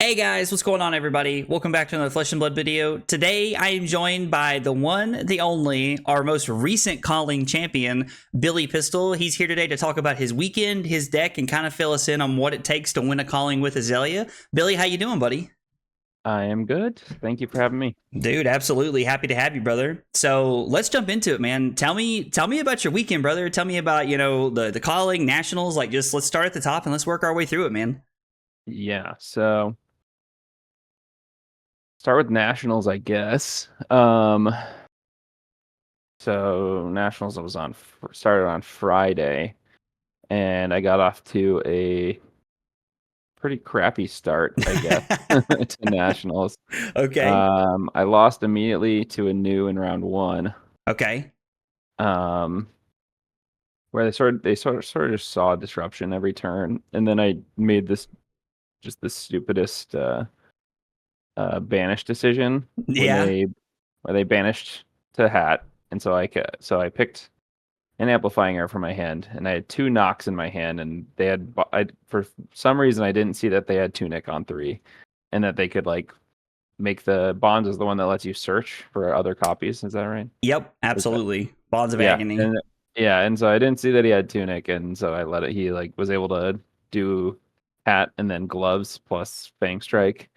Hey guys, what's going on everybody? Welcome back to another Flesh and Blood video. Today I am joined by the one, the only, our most recent calling champion, Billy Pistol. He's here today to talk about his weekend, his deck, and kind of fill us in on what it takes to win a calling with Azalea. Billy, how you doing, buddy? I am good. Thank you for having me. Dude, absolutely happy to have you, brother. So let's jump into it, man. Tell me about your weekend, brother. Tell me about, the calling, nationals. Like, just let's start at the top and let's work our way through it, man. Yeah, so start with nationals, I guess. So nationals started on Friday, and I got off to a pretty crappy start, I guess, to nationals. Okay. I lost immediately to a new in round one. Okay. Where they sort of just saw disruption every turn, and then I made the stupidest banish decision Yeah. where they banished to Hat, and so I picked an Amplifying Arrow from my hand, and I had two Knocks in my hand, and for some reason I didn't see that they had Tunic on 3, and that they could like make the Bonds is the one that lets you search for other copies. Is that right? Yep, absolutely. Bonds of Yeah, Agony. and so I didn't see that he had Tunic, and so I let it. He was able to do Hat and then Gloves plus Fang Strike.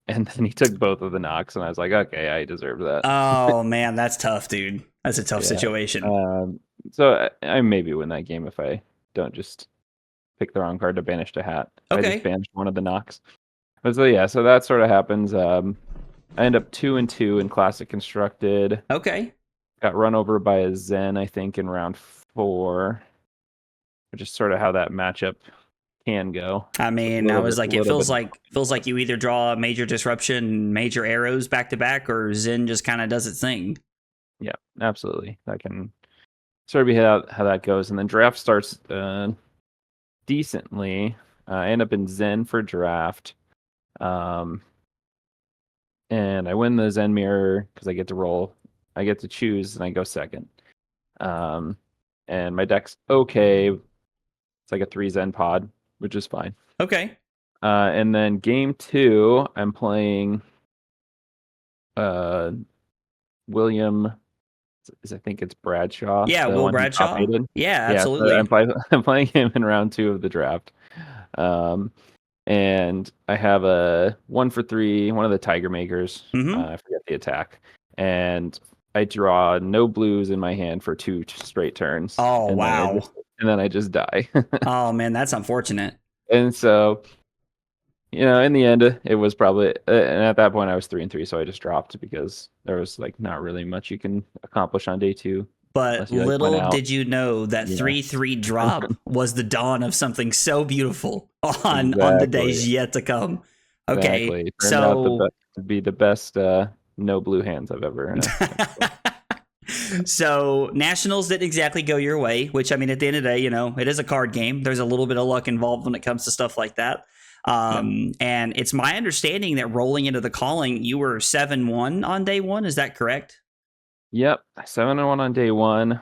And then he took both of the Knocks, and I was like, okay, I deserve that. Oh, man, that's tough, dude. That's a tough situation. So I maybe win that game if I don't just pick the wrong card to banish to Hat. If I just banished one of the Knocks. But so that sort of happens. I end up 2-2 in Classic Constructed. Okay. Got run over by a Zen, I think, in round 4, which is sort of how that matchup can go. I mean, it feels like you either draw a major disruption, major arrows back to back, or Zen just kind of does its thing. Yeah, absolutely. That can sort of be how that goes. And then draft starts decently. I end up in Zen for draft. And I win the Zen mirror because I get to roll. I get to choose, and I go second. And my deck's okay. It's like a 3 Zen pod, which is fine. Okay. And then game 2, I'm playing William. I think it's Bradshaw. Yeah, Will Bradshaw. Yeah, absolutely. So I'm playing him in round 2 of the draft. And I have a 1-for-3, one of the Tiger Makers. I forget the attack. And I draw no blues in my hand for 2 straight turns. Oh, wow. And then I just die. Oh, man, that's unfortunate. And so, in the end, it was probably, and at that point I was 3-3, so I just dropped because there was not really much you can accomplish on day 2. But little did you know that 3/3 drop was the dawn of something so beautiful on the days yet to come. Okay, exactly. Turned out to be the best no blue hands I've ever. So nationals didn't exactly go your way, which I mean, at the end of the day, it is a card game. There's a little bit of luck involved when it comes to stuff like that. And it's my understanding that rolling into the calling, you were 7-1 on day 1. Is that correct? Yep, 7-1 on day 1.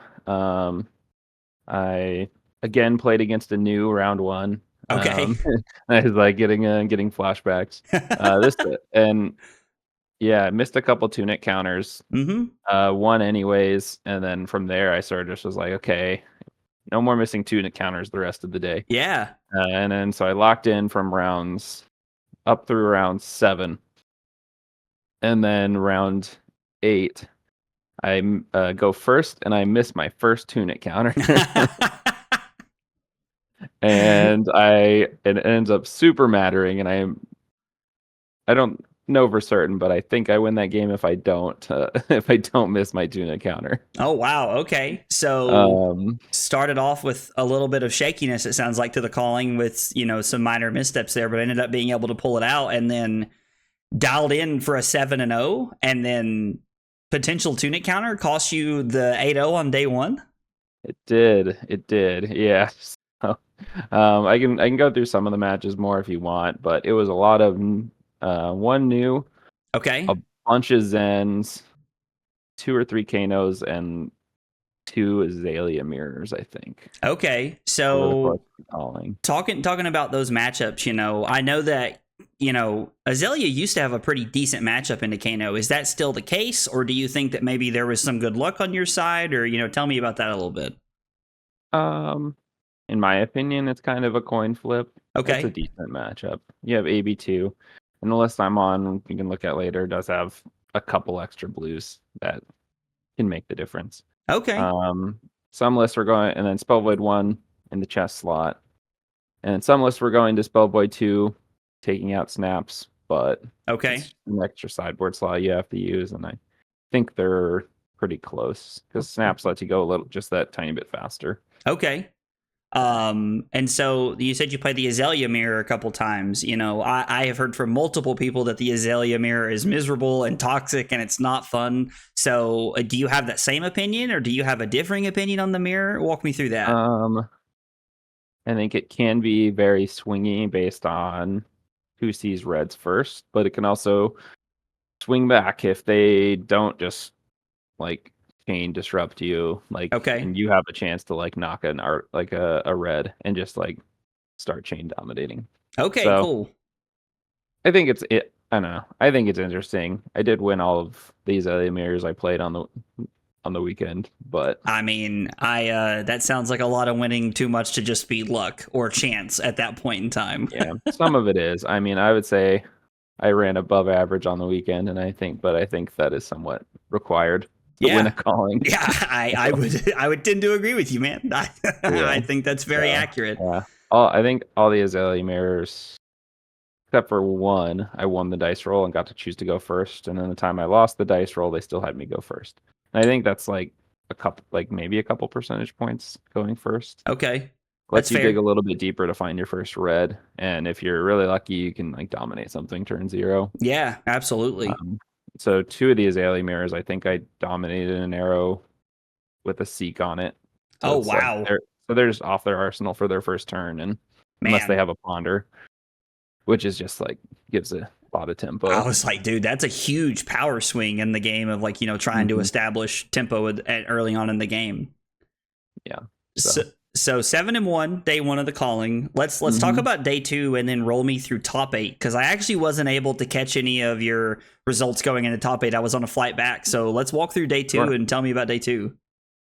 I again played against a new round 1. Okay. I was getting flashbacks. I missed a couple Tunic counters. One anyways, and then from there I sort of just was like, okay, no more missing Tunic counters the rest of the day. Yeah. And then so I locked in from rounds up through round 7, and then round 8. I go first, and I miss my first Tunic counter. And it ends up super mattering, and I don't know for certain, but I think I win that game if I don't miss my Tunic counter. Oh wow, okay. So started off with a little bit of shakiness, it sounds like, to the calling with some minor missteps there, but ended up being able to pull it out, and then dialed in for a 7-0, and then potential Tunic counter cost you the 8-0 on day 1. It did. Yeah. So, I can go through some of the matches more if you want, but it was a lot of one new, okay, a bunch of Zens, 2 or 3 Kanos, and 2 Azalea mirrors, I think. Okay, so talking about those matchups, I know that Azalea used to have a pretty decent matchup in Kano. Is that still the case, or do you think that maybe there was some good luck on your side, or tell me about that a little bit? In my opinion, it's kind of a coin flip. Okay. It's a decent matchup. You have AB2, and the list I'm on, you can look at later, does have a couple extra blues that can make the difference. Okay. Some lists were going, and then Spellvoid 1 in the chest slot. And some lists were going to Spellvoid 2, taking out snaps, but it's an extra sideboard slot you have to use, and I think they're pretty close because snaps let you go just that tiny bit faster. Okay. And so you said you played the Azalea mirror a couple times. I have heard from multiple people that the Azalea mirror is miserable and toxic and it's not fun. So do you have that same opinion, or do you have a differing opinion on the mirror? Walk me through that. I think it can be very swingy based on who sees reds first, but it can also swing back if they don't just chain disrupt you, and you have a chance to knock a red and just start chain dominating. Okay, so, cool. I think I don't know. I think it's interesting. I did win all of these other mirrors I played on the weekend, but I mean, that sounds like a lot of winning too much to just be luck or chance at that point in time. Yeah, some of it is. I mean, I would say I ran above average on the weekend, and I think that is somewhat required. Win a calling. Yeah, I would tend to agree with you, man. I think that's very accurate. Yeah. I think all the Azalea mirrors, except for one, I won the dice roll and got to choose to go first. And then the time I lost the dice roll, they still had me go first. And I think that's maybe a couple percentage points going first. Okay. Lets you dig a little bit deeper to find your first red. And if you're really lucky, you can dominate something turn 0. Yeah, absolutely. So 2 of the Azalea mirrors, I think I dominated an arrow with a Seek on it. So wow. They're just off their arsenal for their first turn, and unless they have a Ponder, which is just gives a lot of tempo. I was like, dude, that's a huge power swing in the game of trying to establish tempo early on in the game. Yeah. So 7-1, day 1 of the calling. Let's talk about day 2 and then roll me through top 8, because I actually wasn't able to catch any of your results going into top 8. I was on a flight back. So let's walk through day 2 and tell me about day 2.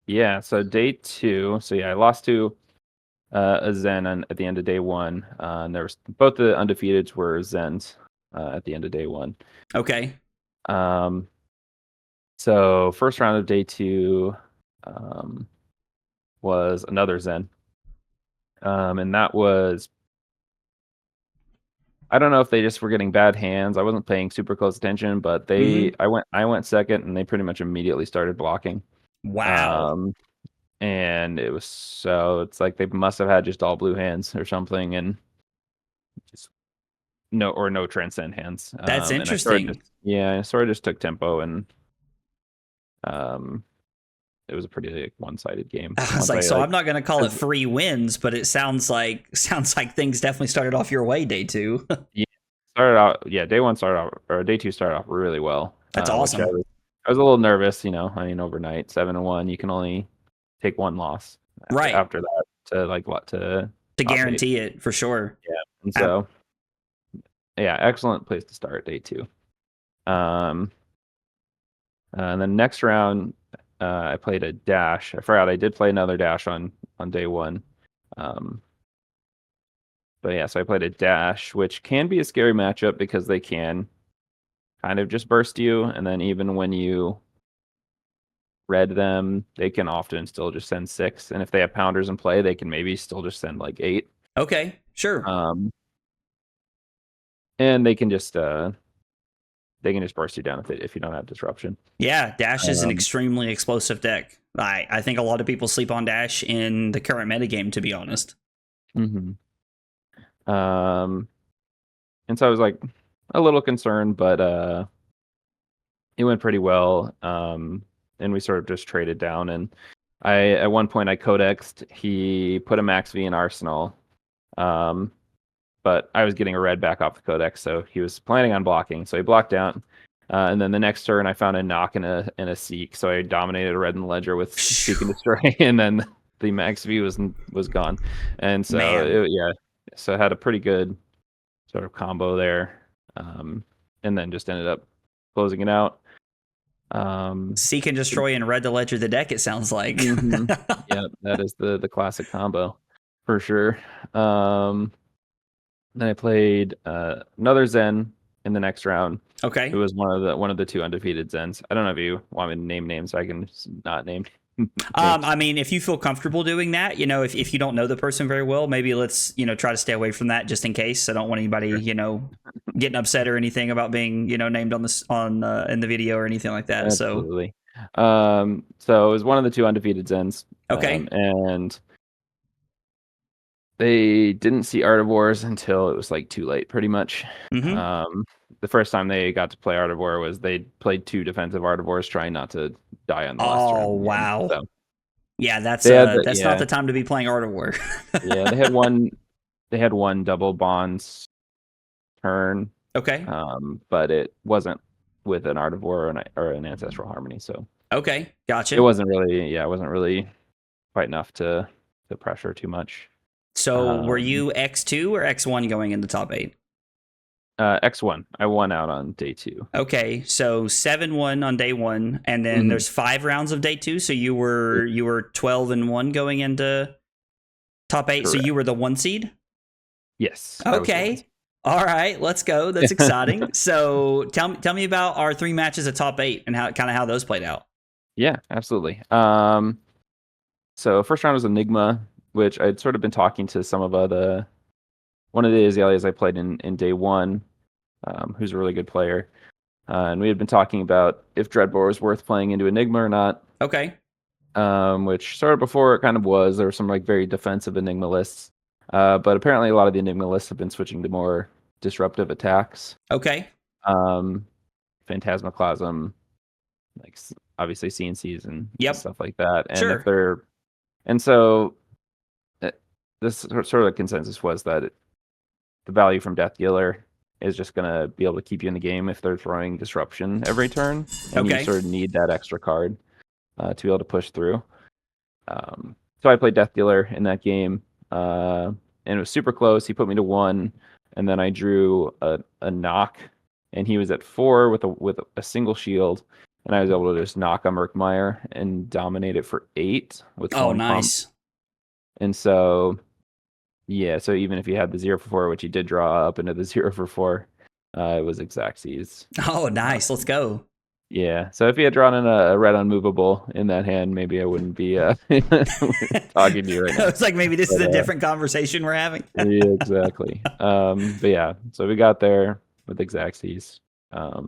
Yeah, so day 2. So I lost to a Zen at the end of day 1. And there was both the undefeateds were Zens at the end of day 1. Okay. So first round of day 2 was another Zen. And that was, I don't know if they just were getting bad hands. I wasn't paying super close attention, but I went second, and they pretty much immediately started blocking. Wow. And it was it's like they must have had just all blue hands or something, and just no transcend hands. That's interesting. I sort of just took tempo, and it was a pretty one-sided game. I was I'm not going to call it free wins, but it sounds like things definitely started off your way day 2. Day 1 started off, or day 2 started off really well. That's awesome. I was a little nervous, overnight 7-1, you can only take one loss right after that to guarantee it for sure. Yeah. And so excellent place to start day 2. And then next round, I played a dash. I forgot I did play another dash on day 1. So I played a dash, which can be a scary matchup because they can kind of just burst you, and then even when you red them, they can often still just send 6, and if they have pounders in play, they can maybe still just send 8. Okay, sure. And they can just burst you down if you don't have disruption. Yeah, Dash is an extremely explosive deck. I think a lot of people sleep on Dash in the current metagame, to be honest. Mm-hmm. And so I was a little concerned, but it went pretty well. And we sort of just traded down. And at one point I codexed. He put a max V in Arsenal. But I was getting a red back off the Codex, so he was planning on blocking. So he blocked out. And then the next turn, I found a Nock and a Seek. So I dominated a red in the ledger with Seek and Destroy. And then the max V was gone. And so, so I had a pretty good sort of combo there, and then just ended up closing it out. Seek and Destroy and read the ledger of the deck, it sounds like. Mm-hmm. Yeah, that is the classic combo for sure. Then I played another Zen in the next round. Okay. It was one of the 2 undefeated Zens. I don't know if you want me to name names, so I can not name. I mean, if you feel comfortable doing that, if you don't know the person very well, maybe let's, try to stay away from that just in case. I don't want anybody, getting upset or anything about being, named on this in the video or anything like that. Absolutely. So it was one of the 2 undefeated Zens. Okay. And they didn't see Art of Wars until it was like too late, pretty much. Mm-hmm. The first time they got to play Art of War was they played 2 defensive Art of Wars, trying not to die on the last turn. Oh, wow. So, yeah, that's not the time to be playing Art of War. Yeah, they had one double bonds turn. Okay. But it wasn't with an Art of War or an Ancestral Harmony, so okay, gotcha. It wasn't really quite enough to pressure too much. So were you X2 or X1 going in the top 8? X1. I won out on day 2. Okay, so 7-1 on day 1, and then there's 5 rounds of day 2. So you were 12-1 going into top 8. Correct. So you were the 1 seed. Yes. Okay. All right, let's go. That's exciting. So tell me about our 3 matches at top 8 and how those played out. Yeah, absolutely. So first round was Enigma, which I'd sort of been talking to some of one of the Azaleas I played in day 1, who's a really good player. And we had been talking about if Dreadbore was worth playing into Enigma or not. Okay. Which sort of before it kind of was. There were some like very defensive Enigma lists. But apparently a lot of the Enigma lists have been switching to more disruptive attacks. Okay. Phantasmaclasm, like obviously CNCs and stuff like that. And sure. So this sort of consensus was that the value from Death Dealer is just going to be able to keep you in the game if they're throwing disruption every turn. And you sort of need that extra card to be able to push through. So I played Death Dealer in that game. And it was super close. He put me to 1, and then I drew a knock, and he was at 4 with a single shield, and I was able to just knock a Murkmire and dominate it for 8 with 1 nice pump. And so, yeah, so even if he had the 0 for 4, which he did draw up into the 0 for 4, it was Xaxes. Oh, nice. Let's go. Yeah, so if he had drawn in a red unmovable in that hand, maybe I wouldn't be talking to you right now. It's like maybe this is a different conversation we're having. Yeah, exactly. But yeah, so we got there with Xaxes. I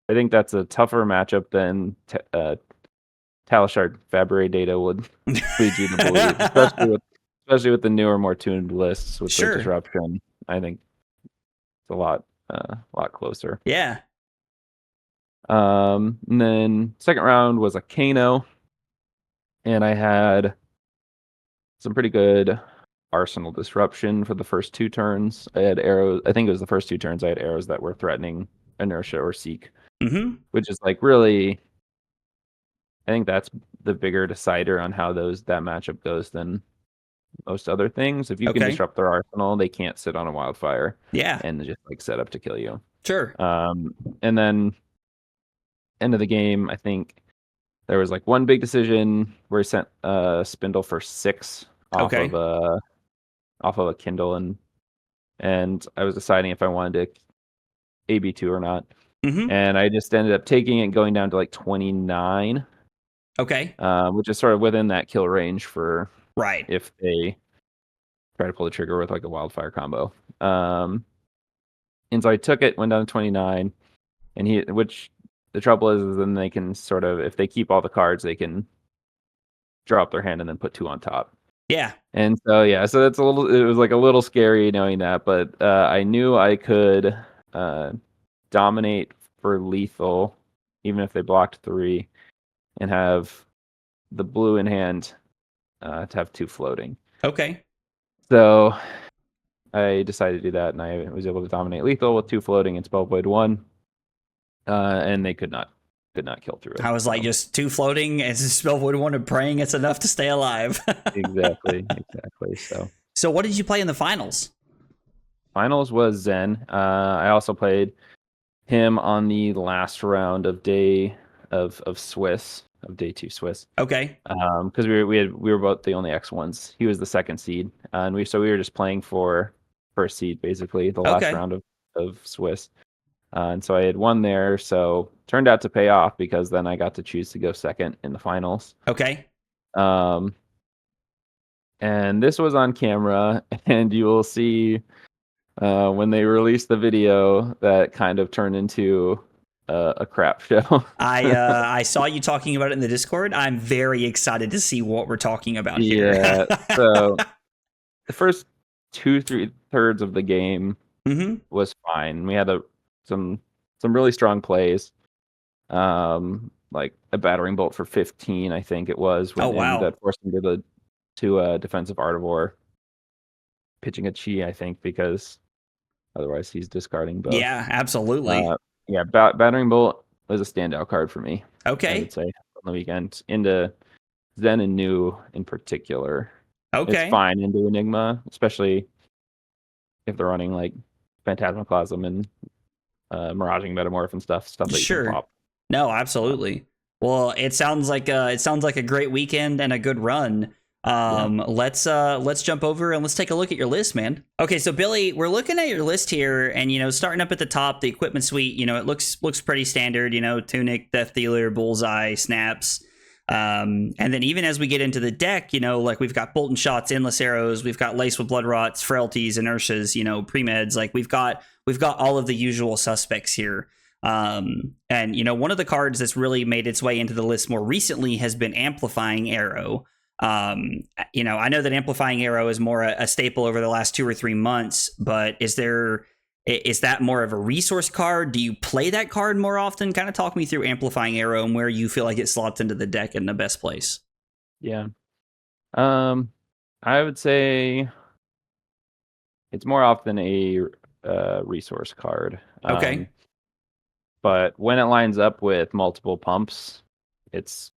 think that's a tougher matchup than Talishard FaBrary data would lead you to believe, especially with the newer, more tuned lists with the disruption. I think it's a lot closer. Yeah. And then second round was a Kano, and I had some pretty good arsenal disruption for the first 2 turns. I had arrows. I think it was the first 2 turns. I had arrows that were threatening Inertia or Seek, which is like really. I think that's the bigger decider on how that matchup goes than most other things. If you can disrupt their arsenal, they can't sit on a wildfire. Yeah, and just like set up to kill you. Sure. And then end of the game, I think there was like one big decision where he sent Spindle for 6 off of a Kindle, and I was deciding if I wanted to AB2 or not. And I just ended up taking it and going down to like 29. Okay. Which is sort of within that kill range for if they try to pull the trigger with like a wildfire combo. And so I took it, went down to 29, and which the trouble is then they can sort of, if they keep all the cards, they can draw up their hand and then put 2 on top. Yeah. And so so it was like a little scary knowing that, but I knew I could dominate for lethal even if they blocked 3 and have the blue in hand to have 2 floating. Okay. So I decided to do that, and I was able to dominate lethal with 2 floating and Spell Void 1, and they could not kill through it. I was like, just 2 floating and Spell Void 1 and praying it's enough to stay alive. Exactly. So what did you play in the finals? finals was Zen. I also played him on the last round of day of Swiss, of day 2 Swiss. Okay. Because we were both the only X1s. He was the second seed, and we were just playing for first seed basically the last round of Swiss. And so I had won there, so turned out to pay off because then I got to choose to go second in the finals. Okay. And this was on camera, and you will see when they released the video that kind of turned into a crap show. I saw you talking about it in the Discord. I'm very excited to see what we're talking about here. Yeah. So the first 2-3 thirds of the game was fine. We had some really strong plays. Like a Battering Bolt for 15, I think it was. That forced him to a defensive Artivore, pitching a Chi, I think, because otherwise he's discarding both. Yeah, absolutely. Battering Bolt was a standout card for me. Okay. I would say on the weekend. Into Zen and New in particular. Okay. It's fine into Enigma, especially if they're running like Phantasmaclasm and Miraging Metamorph and stuff that you can pop. No, absolutely. Well, it sounds like a great weekend and a good run. Let's jump over and let's take a look at your list, man. Okay, so Billy, we're looking at your list here, and starting up at the top, the equipment suite, it looks pretty standard, Tunic, Death Dealer, Bullseye, Snaps. And then even as we get into the deck, like we've got Bolt and Shots, Endless Arrows, we've got Lace with Bloodrots, Frailties, Inertias, Premeds, like we've got all of the usual suspects here. And one of the cards that's really made its way into the list more recently has been Amplifying Arrow. I know that Amplifying Arrow is more a staple over the last 2 or 3 months, but is that more of a resource card? Do you play that card more often? Kind of talk me through Amplifying Arrow and where you feel like it slots into the deck in the best place. Yeah. I would say it's more often a resource card. Okay. But when it lines up with multiple pumps, it's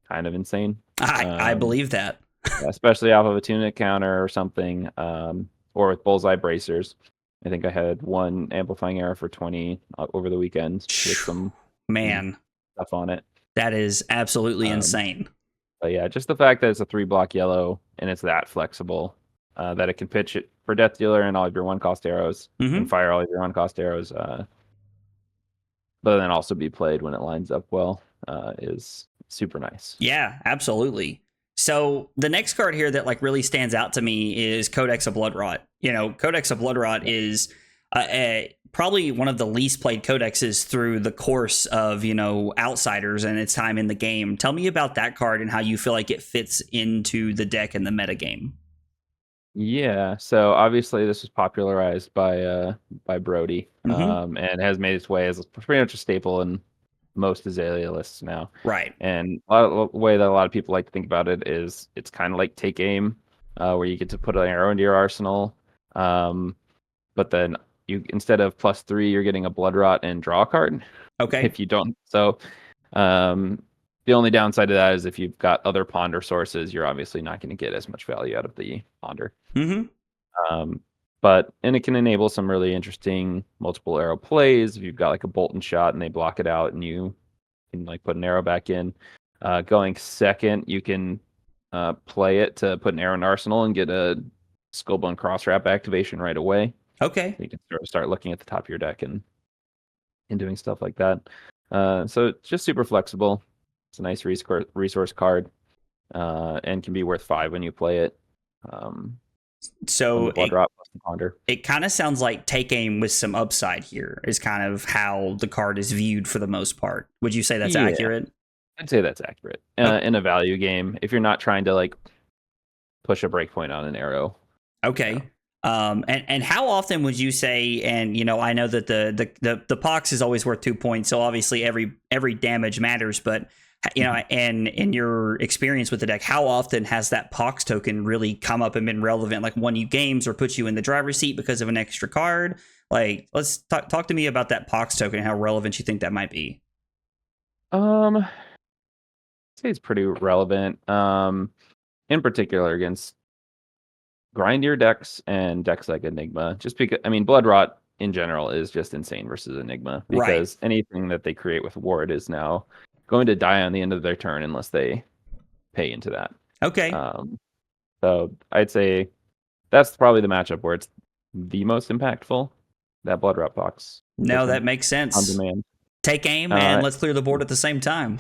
kind of insane. I believe that. Especially off of a Tunic counter or something, or with Bullseye Bracers. I think I had one Amplifying Arrow for 20 over the weekend with some stuff on it. That is absolutely insane. But yeah, just the fact that it's a 3-block yellow and it's that flexible, that it can pitch it for Death Dealer and all of your 1-cost arrows and fire all of your 1-cost arrows, but then also be played when it lines up well, is super nice. Yeah, absolutely. So the next card here that really stands out to me is Codex of Bloodrot. Codex of Bloodrot is probably one of the least played codexes through the course of, Outsiders and its time in the game. Tell me about that card and how you feel like it fits into the deck and the metagame. Yeah, so obviously this was popularized by Brody, and has made its way as pretty much a staple in most Azalea lists now. Right. And the way that a lot of people like to think about it is it's kind of like Take Aim, where you get to put an arrow into your arsenal, but then you, instead of +3, you're getting a Bloodrot and draw a card. Okay. If you don't. So the only downside to that is if you've got other ponder sources, you're obviously not going to get as much value out of the ponder. And it can enable some really interesting multiple arrow plays. If you've got like a Bolt and Shot and they block it out and you can put an arrow back in. Going second, you can play it to put an arrow in arsenal and get a Skullbone Crosswrap activation right away. Okay. You can start looking at the top of your deck and doing stuff like that. So it's just super flexible. It's a nice resource card, and can be worth 5 when you play it. So Ponder. It kind of sounds like Take Aim with some upside here is kind of how the card is viewed for the most part. Would you say that's accurate? I'd say that's accurate. In a value game, if you're not trying to push a breakpoint on an arrow. Okay. And how often would you say, and I know that the pox is always worth 2 points, so obviously every damage matters, but and in your experience with the deck, how often has that pox token really come up and been relevant, like won you games or put you in the driver's seat because of an extra card? Like, let's talk to me about that pox token and how relevant you think that might be. I'd say it's pretty relevant, in particular against grind your decks and decks like Enigma. Just because, I mean, Bloodrot in general is just insane versus Enigma, because anything that they create with Ward is now going to die on the end of their turn unless they pay into that. Okay. So I'd say that's probably the matchup where it's the most impactful. That Bloodrot box. No, that makes sense. On demand. Take aim and let's clear the board at the same time.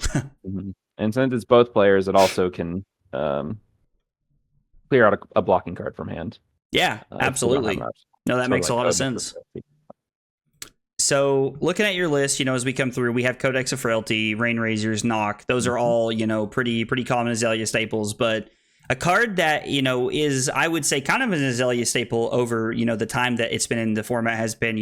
And since it's both players, it also can clear out a blocking card from hand. Yeah, absolutely. No, that makes a lot of sense. So looking at your list, as we come through, we have Codex of Frailty, Rain Razors, Nock. Those are all, pretty common Azalea staples. But a card that, is, I would say, kind of an Azalea staple over, the time that it's been in the format has been,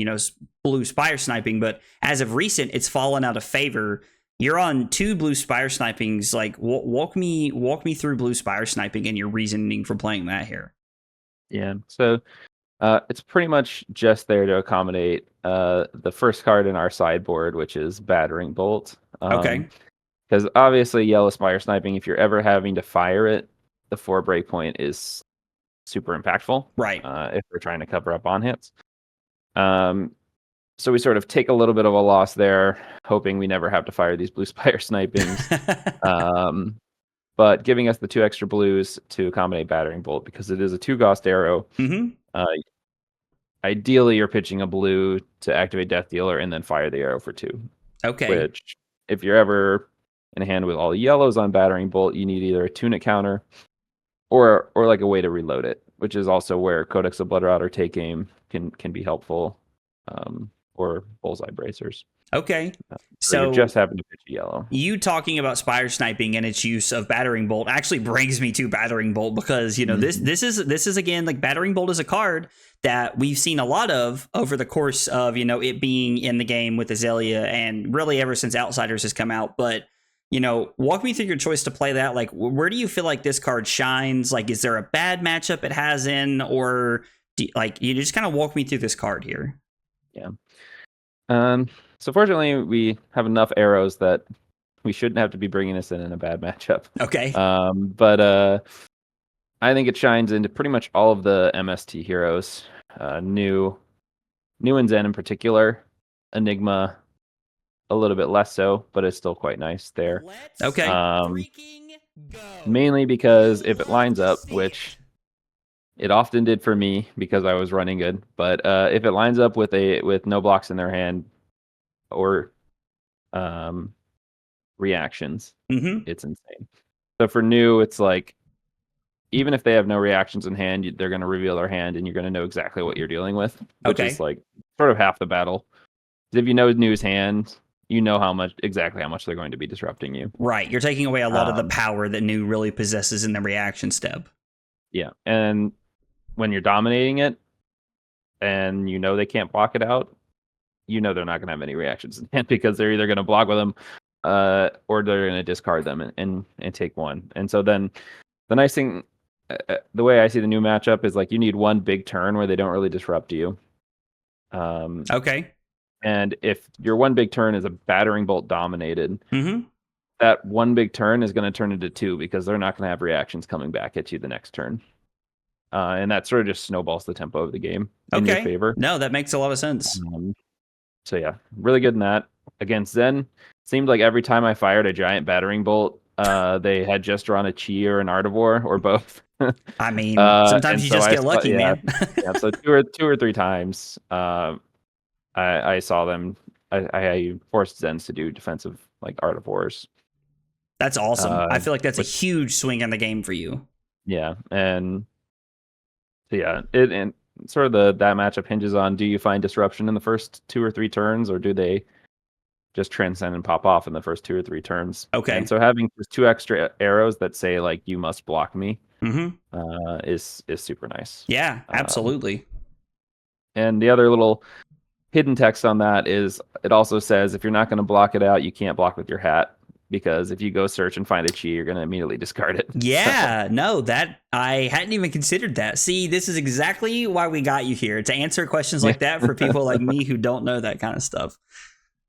blue Spire Sniping. But as of recent, it's fallen out of favor. You're on 2 blue Spire Snipings. Like, walk me through blue Spire Sniping and your reasoning for playing that here. Yeah, so it's pretty much just there to accommodate the first card in our sideboard, which is Battering Bolt. Okay. Because obviously, yellow Spire Sniping, if you're ever having to fire it, the 4 breakpoint is super impactful. Right. If we're trying to cover up on hits. So we sort of take a little bit of a loss there, hoping we never have to fire these blue Spire Snipings. But giving us the 2 extra blues to accommodate Battering Bolt, because it is a 2-cost arrow. Ideally, you're pitching a blue to activate Death Dealer and then fire the arrow for 2. Okay. Which, if you're ever in a hand with all yellows on Battering Bolt, you need either a tunic counter or like a way to reload it, which is also where Codex of Bloodrot or Take Aim can be helpful, or Bullseye Bracers. Okay. So you're just having to pitch yellow. You talking about Spire Sniping and its use of Battering Bolt actually brings me to Battering Bolt, because this is again, like, Battering Bolt is a card that we've seen a lot of over the course of it being in the game with Azalea, and really ever since Outsiders has come out. But walk me through your choice to play that. Like, where do you feel like this card shines? Like, is there a bad matchup it has in, or you just kind of walk me through this card here? Yeah. So fortunately, we have enough arrows that we shouldn't have to be bringing this in a bad matchup. Okay. But I think it shines into pretty much all of the MST heroes. New and Zen in particular. Enigma, a little bit less so, but it's still quite nice there. Okay. Mainly because if it lines up, which it often did for me because I was running good, but if it lines up with no blocks in their hand or reactions, it's insane. So for new, it's like, even if they have no reactions in hand, they're going to reveal their hand and you're going to know exactly what you're dealing with, which is like sort of half the battle. If you know New's hand, you know exactly how much they're going to be disrupting you. Right. You're taking away a lot of the power that New really possesses in the reaction step. Yeah. And when you're dominating it and they can't block it out, they're not going to have any reactions in hand, because they're either going to block with them or they're going to discard them and take 1. And so then the nice thing, the way I see the new matchup is, like, you need 1 big turn where they don't really disrupt you. Okay. And if your 1 big turn is a Battering Bolt dominated, that 1 big turn is going to turn into 2, because they're not going to have reactions coming back at you the next turn. And that sort of just snowballs the tempo of the game in your favor. No, that makes a lot of sense. So yeah, really good in that. Against Zen, seemed like every time I fired a giant Battering Bolt, they had just drawn a Chi or an Artivore or both. I mean, sometimes you just get lucky, man. Yeah, so two or 3 times I saw them. I forced Zens to do defensive, like, Artivores. That's awesome. I feel like that's a huge swing in the game for you. Yeah, and so yeah, and sort of that matchup hinges on, do you find disruption in the first 2 or 3 turns, or do they just transcend and pop off in the first 2 or 3 turns? Okay. And so having just 2 extra arrows that say, like, you must block me is super nice. Yeah, absolutely. And the other little hidden text on that is, it also says if you're not going to block it out, you can't block with your hat, because if you go search and find a Chi, you're going to immediately discard it. Yeah, no, that I hadn't even considered that. See, this is exactly why we got you here, to answer questions like that for people like me who don't know that kind of stuff.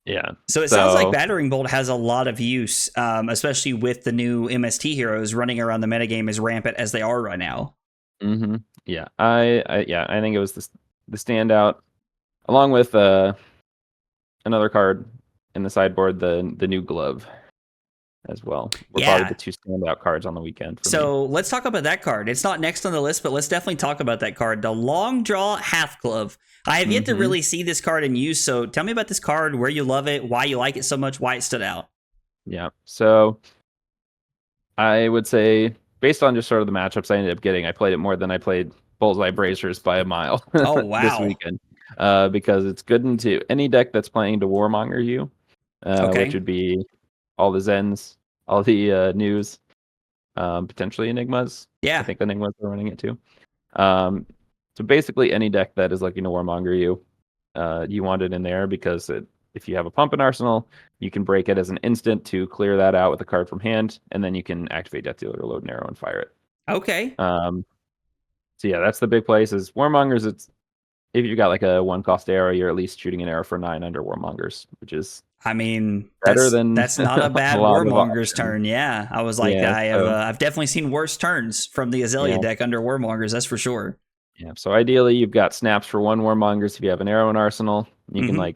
Yeah. So it sounds like Battering Bolt has a lot of use, especially with the new MST heroes running around the metagame as rampant as they are right now. Mm-hmm. Yeah, I think it was the standout, along with another card in the sideboard, the new glove as well. Were probably Yeah. the two standout cards on the weekend for me. So let's talk about that card. It's not next on the list, but let's definitely talk about that card. The Long Draw Half Glove. I have yet to really see this card in use, so tell me about this card, where you love it, why you like it so much, why it stood out. Yeah, so I would say, based on just sort of the matchups I ended up getting, I played it more than I played Bullseye Bracers by a mile Oh, wow. this weekend, because it's good into any deck that's playing to Warmonger you, Okay. which would be all the Zens, all the News, potentially Enigmas. Yeah. I think Enigmas are running it too. So basically any deck that is looking to Warmonger you, you want it in there because if you have a pump in Arsenal, you can break it as an instant to clear that out with a card from hand, and then you can activate Death Dealer, load an arrow, and fire it. Okay. So yeah, that's the big place is Warmongers. It's if you got like a 1-cost arrow, you're at least shooting an arrow for 9 under Warmongers, which is better than that's not a bad Warmonger's turn. Yeah, I was like, yeah, I've definitely seen worse turns from the Azalea deck under Warmongers. That's for sure. Yeah, so ideally you've got snaps for 1 Warmongers if you have an arrow in Arsenal. You can like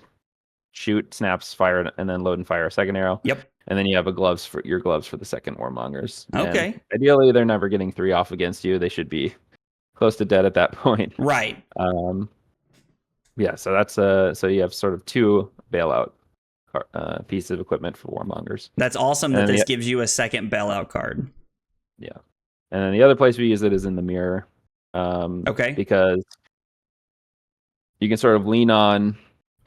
shoot, snaps, fire, and then load and fire a second arrow. Yep. And then you have your gloves for the second Warmongers. Okay. And ideally, they're never getting 3 off against you. They should be close to dead at that point. Right. Yeah. So that's so you have sort of 2 bailout pieces of equipment for Warmongers. That's awesome that this gives you a second bailout card. Yeah. And then the other place we use it is in the mirror. Okay. Because you can sort of lean on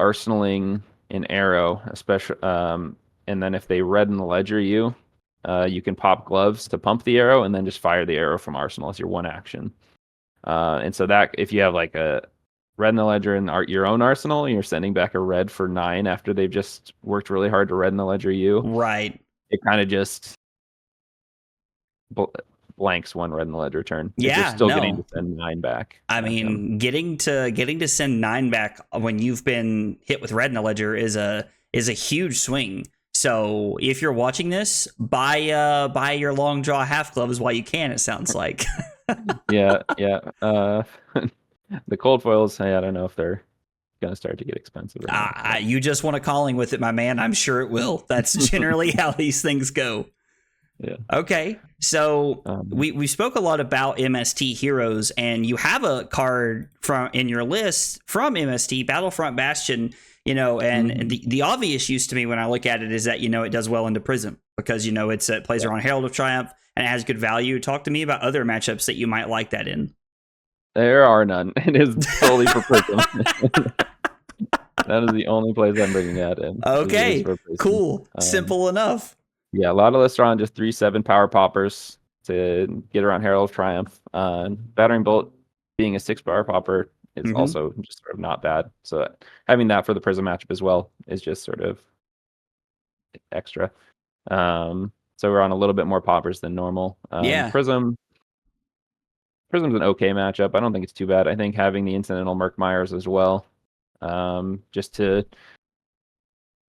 arsenaling an arrow, especially, and then if they redden the ledger you can pop gloves to pump the arrow and then just fire the arrow from arsenal as your one action. And so that if you have like a redden the ledger in your own arsenal, and you're sending back a red for 9 after they've just worked really hard to redden the ledger you. Right. It kind of just blanks 1 red in the ledger turn. Yeah, you're still getting to send 9 back. I mean, getting to send 9 back when you've been hit with red in the ledger is a huge swing. So if you're watching this, buy your long draw half gloves while you can. It sounds like. yeah. The cold foils, hey, I don't know if they're gonna start to get expensive. You just want a calling with it, my man. I'm sure it will. That's generally how these things go. Yeah. Okay. So we spoke a lot about MST heroes, and you have a card in your list from MST, Battlefront Bastion. And the obvious use to me when I look at it is that it does well into Prism because it plays around Herald of Triumph and it has good value. Talk to me about other matchups that you might like that in. There are none. It is solely for Prism. That is the only place I'm bringing that in. Okay. Cool. Simple enough. Yeah, a lot of lists are on just 3/7 power poppers to get around Herald of Triumph. Battering Bolt being a 6 power popper is also just sort of not bad. So having that for the Prism matchup as well is just sort of extra. So we're on a little bit more poppers than normal. Prism's an okay matchup. I don't think it's too bad. I think having the incidental Murkmires as well, just to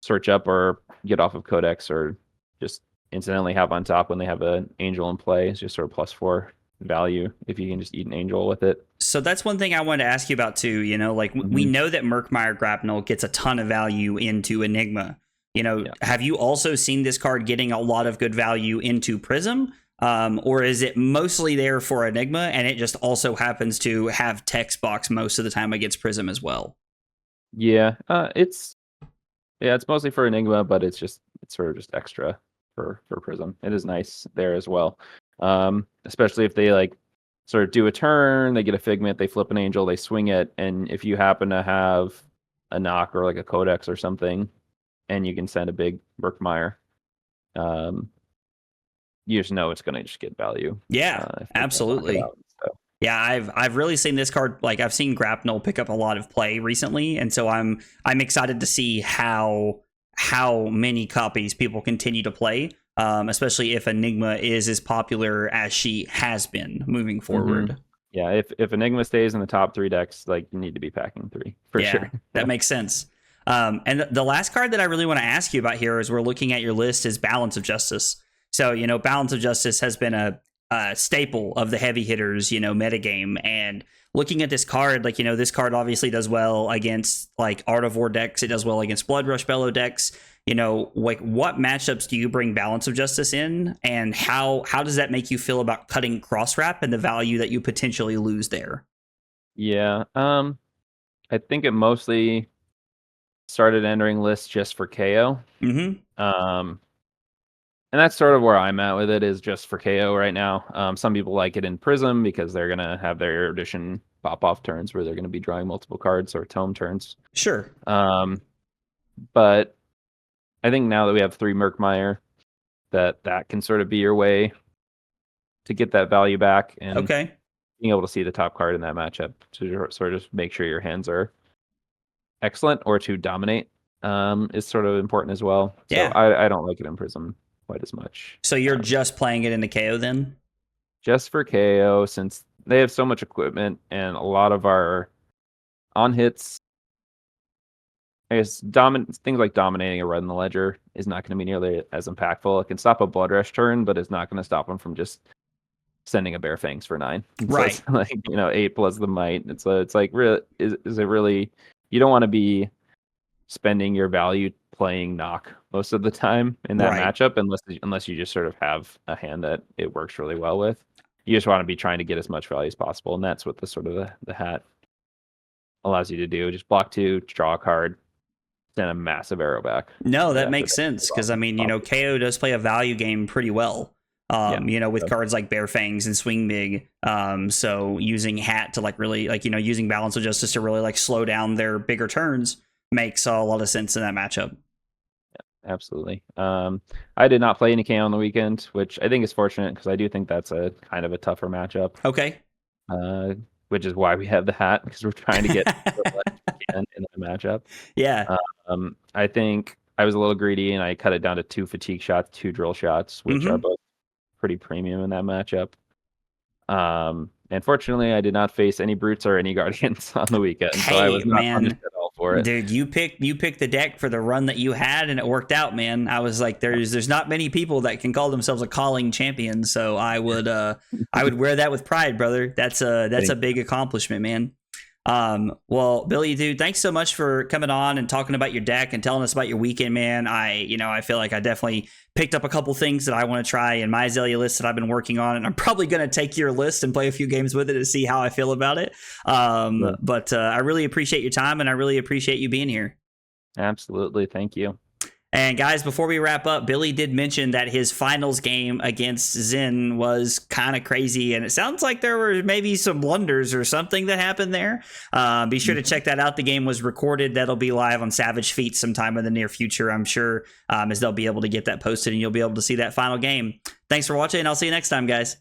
search up or get off of Codex or just incidentally have on top when they have an angel in play is just sort of +4 value if you can just eat an angel with it. So that's one thing I wanted to ask you about too. We know that Murkmire Grapnel gets a ton of value into Enigma. Have you also seen this card getting a lot of good value into Prism? Or is it mostly there for Enigma and it just also happens to have text box most of the time against Prism as well? Yeah, it's mostly for Enigma, but it's sort of just extra for Prism. It is nice there as well. Especially if they like sort of do a turn, they get a Figment, they flip an angel, they swing it, and if you happen to have a Nock or like a Codex or something, and you can send a big Murkmire, you just know it's going to just get value. Yeah, absolutely. Yeah, I've really seen this card. Like I've seen Grapnel pick up a lot of play recently, and so I'm excited to see how many copies people continue to play, especially if Enigma is as popular as she has been moving forward. Yeah, if Enigma stays in the top 3 decks, like you need to be packing 3 for sure. That makes sense. And the last card that I really want to ask you about here as we're looking at your list is Balance of Justice. So, Balance of Justice has been a staple of the heavy hitters, metagame. And looking at this card, like, this card obviously does well against like Artivore decks. It does well against Blood Rush Bellow decks. Like what matchups do you bring Balance of Justice in, and how does that make you feel about cutting Cross Wrap and the value that you potentially lose there? Yeah, I think it mostly started entering lists just for KO. And that's sort of where I'm at with it, is just for KO right now. Some people like it in Prism because they're gonna have their Erudition pop off turns where they're gonna be drawing multiple cards, or tome turns. Sure. But I think now that we have 3 Murkmire, that can sort of be your way to get that value back, and being able to see the top card in that matchup to sort of just make sure your hands are excellent or to dominate is sort of important as well. Yeah. So I don't like it in Prism quite as much. So you're just playing it in the KO then? Just for KO, since they have so much equipment, and a lot of our on hits, I guess things like dominating a Red in the Ledger is not going to be nearly as impactful. It can stop a Blood Rush turn, but it's not going to stop them from just sending a Bare Fangs for 9. Right. So it's like 8 plus the might. It's like really is it really? You don't want to be spending your value playing Nock most of the time in that matchup, unless you just sort of have a hand that it works really well with. You just want to be trying to get as much value as possible, and that's what the sort of the hat allows you to do. Just block 2, draw a card, send a massive arrow back. No, that makes sense, because KO does play a value game pretty well. With cards like Bare Fangs and Swing Big. So using hat to really using Balance of Justice to really slow down their bigger turns makes a lot of sense in that matchup. Yeah, absolutely. I did not play any KO on the weekend, which I think is fortunate, because I do think that's a kind of a tougher matchup. Okay. Which is why we have the hat, because we're trying to get in the matchup. Yeah. I think I was a little greedy, and I cut it down to 2 fatigue shots, 2 drill shots, which are both pretty premium in that matchup. And fortunately, I did not face any brutes or any guardians on the weekend, so I was not punished at all for it. Dude, you picked the deck for the run that you had, and it worked out, man. I was like, there's not many people that can call themselves a calling champion, so I would wear that with pride, brother. That's a big accomplishment, man. Well, Billy, dude, thanks so much for coming on and talking about your deck and telling us about your weekend, man. I feel like I definitely picked up a couple things that I want to try in my Azalea list that I've been working on, and I'm probably going to take your list and play a few games with it to see how I feel about it. But I really appreciate your time, and I really appreciate you being here. Absolutely. Thank you. And guys, before we wrap up, Billy did mention that his finals game against Zen was kind of crazy, and it sounds like there were maybe some blunders or something that happened there. Be sure to check that out. The game was recorded. That'll be live on Savage Feet sometime in the near future, I'm sure, as they'll be able to get that posted, and you'll be able to see that final game. Thanks for watching, and I'll see you next time, guys.